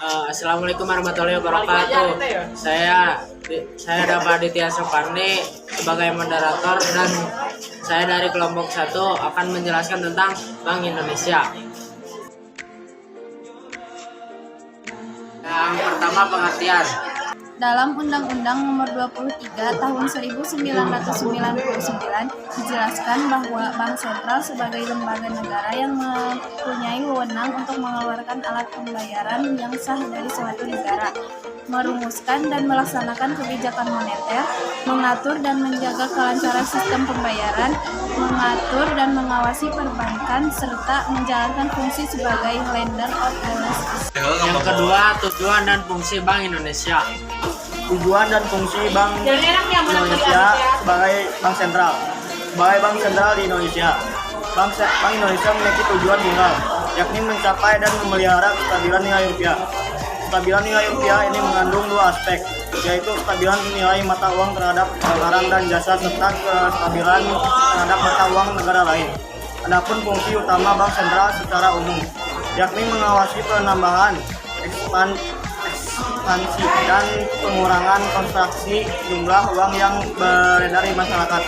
Assalamualaikum warahmatullahi wabarakatuh. Saya Dava Aditya Soparni sebagai moderator dan saya dari kelompok 1 akan menjelaskan tentang Bank Indonesia. Yang pertama, pengertian. Dalam Undang-Undang Nomor 23 Tahun 1999 dijelaskan bahwa Bank Sentral sebagai lembaga negara yang mempunyai wewenang untuk mengeluarkan alat pembayaran yang sah dari suatu negara, merumuskan dan melaksanakan kebijakan moneter, mengatur dan menjaga kelancaran sistem pembayaran, mengatur dan mengawasi perbankan, serta menjalankan fungsi sebagai lender of the last. Yang kedua, tujuan dan fungsi Bank Indonesia. Tujuan dan fungsi Bank Indonesia sebagai Bank Sentral. Sebagai Bank Sentral di Indonesia, Bank Indonesia memiliki tujuan tunggal, yakni mencapai dan memelihara kestabilan nilai rupiah. Kestabilan nilai rupiah ini mengandung dua aspek, yaitu kestabilan nilai mata uang terhadap barang dan jasa serta kestabilan terhadap mata uang negara lain. Adapun fungsi utama Bank Sentral secara umum, yakni mengawasi penambahan, ekspansi dan pengurangan kontraksi jumlah uang yang beredar di masyarakat.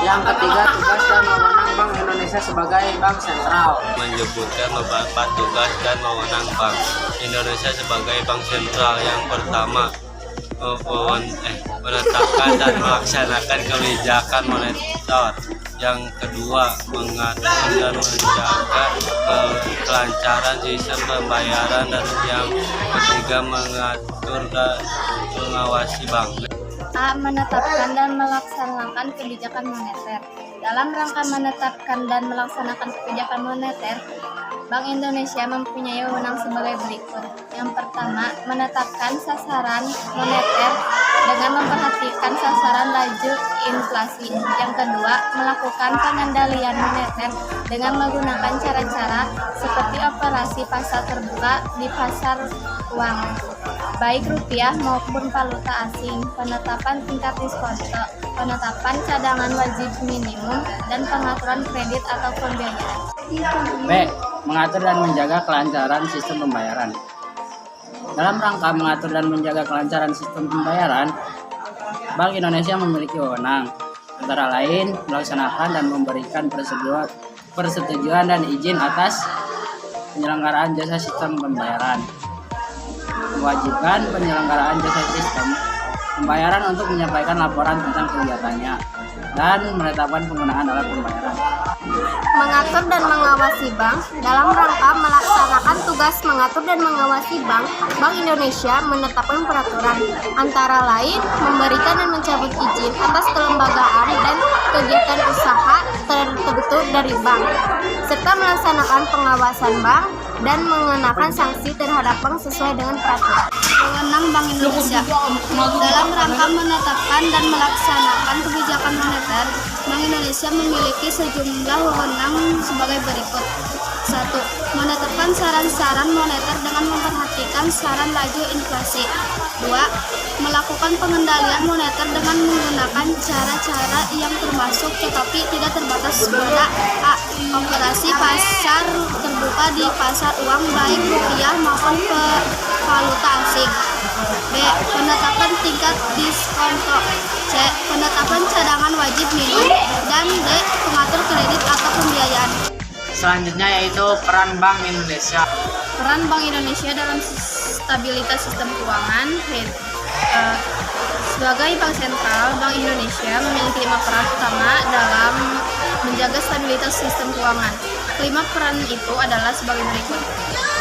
Yang ketiga, tugas dan wewenang Bank Indonesia sebagai Bank Sentral. Menyebutkan beberapa tugas dan wewenang Bank Indonesia sebagai Bank Sentral. Yang pertama, menetapkan dan melaksanakan kebijakan moneter. Yang kedua, mengatur dan menjaga kelancaran sistem pembayaran, dan yang ketiga, mengatur dan mengawasi bank. A. Menetapkan dan melaksanakan kebijakan moneter. Dalam rangka menetapkan dan melaksanakan kebijakan moneter, Bank Indonesia mempunyai wewenang sebagai berikut. Yang pertama, menetapkan sasaran moneter dengan memperhatikan sasaran laju inflasi. Yang kedua, melakukan pengendalian moneter dengan menggunakan cara-cara seperti operasi pasar terbuka di pasar uang, baik rupiah maupun valuta asing, penetapan tingkat diskonto, penetapan cadangan wajib minimum, dan pengaturan kredit atau pembiayaan. B. Mengatur dan menjaga kelancaran sistem pembayaran. Dalam rangka mengatur dan menjaga kelancaran sistem pembayaran, Bank Indonesia memiliki wewenang, antara lain melaksanakan dan memberikan persetujuan dan izin atas penyelenggaraan jasa sistem pembayaran, mewajibkan penyelenggaraan jasa sistem pembayaran untuk menyampaikan laporan tentang kegiatannya, dan menetapkan penggunaan alat pembayaran. Mengatur dan mengawasi bank. Dalam rangka melaksanakan tugas mengatur dan mengawasi bank, Bank Indonesia menetapkan peraturan, antara lain memberikan dan mencabut izin atas kelembagaan dan kegiatan usaha tertentu dari bank, serta melaksanakan pengawasan bank dan mengenakan sanksi terhadap bank sesuai dengan peraturan. Wewenang Bank Indonesia. Dalam rangka menetapkan dan melaksanakan kebijakan moneter, Bank Indonesia memiliki sejumlah wewenang sebagai berikut. 1. Menetapkan saran-saran moneter dengan memperhatikan saran laju inflasi. 2. Melakukan pengendalian moneter dengan menggunakan cara-cara yang termasuk tetapi tidak terbatas pada A. Operasi pasar terbuka di pasar uang baik rupiah maupun valuta asing. B. Penetapan tingkat diskonto. C. Penetapan cadangan wajib minimum. Dan D. Pengatur kredit atau pembiayaan. Selanjutnya yaitu peran Bank Indonesia. Peran Bank Indonesia dalam stabilitas sistem keuangan. Sebagai Bank Sentral, Bank Indonesia memiliki 5 peran utama dalam menjaga stabilitas sistem keuangan. 5 peran itu adalah sebagai berikut.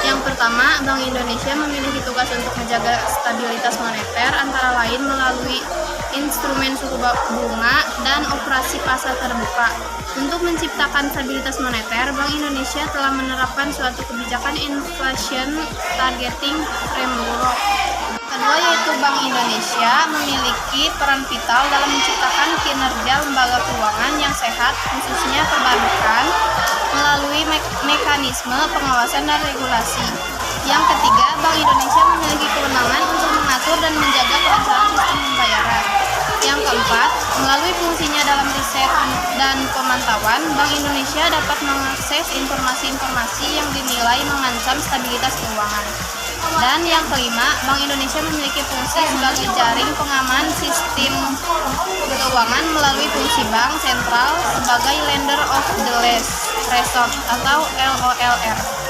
Yang pertama, Bank Indonesia memiliki tugas untuk menjaga stabilitas moneter, antara lain melalui instrumen suku bunga dan operasi pasar terbuka. Untuk menciptakan stabilitas moneter, Bank Indonesia telah menerapkan suatu kebijakan inflation targeting framework. Kedua, yaitu Bank Indonesia memiliki peran vital dalam menciptakan kinerja lembaga keuangan yang sehat, khususnya perbankan, melalui mekanisme pengawasan dan regulasi. Yang ketiga, Bank Indonesia memiliki kewenangan untuk mengatur dan menjaga kelancaran sistem pembayaran. Yang keempat, melalui fungsinya dalam riset dan pemantauan, Bank Indonesia dapat mengakses informasi-informasi yang dinilai mengancam stabilitas keuangan. Dan yang kelima, Bank Indonesia memiliki fungsi sebagai jaring pengaman sistem keuangan melalui fungsi bank sentral sebagai lender of the last resort atau LOLR.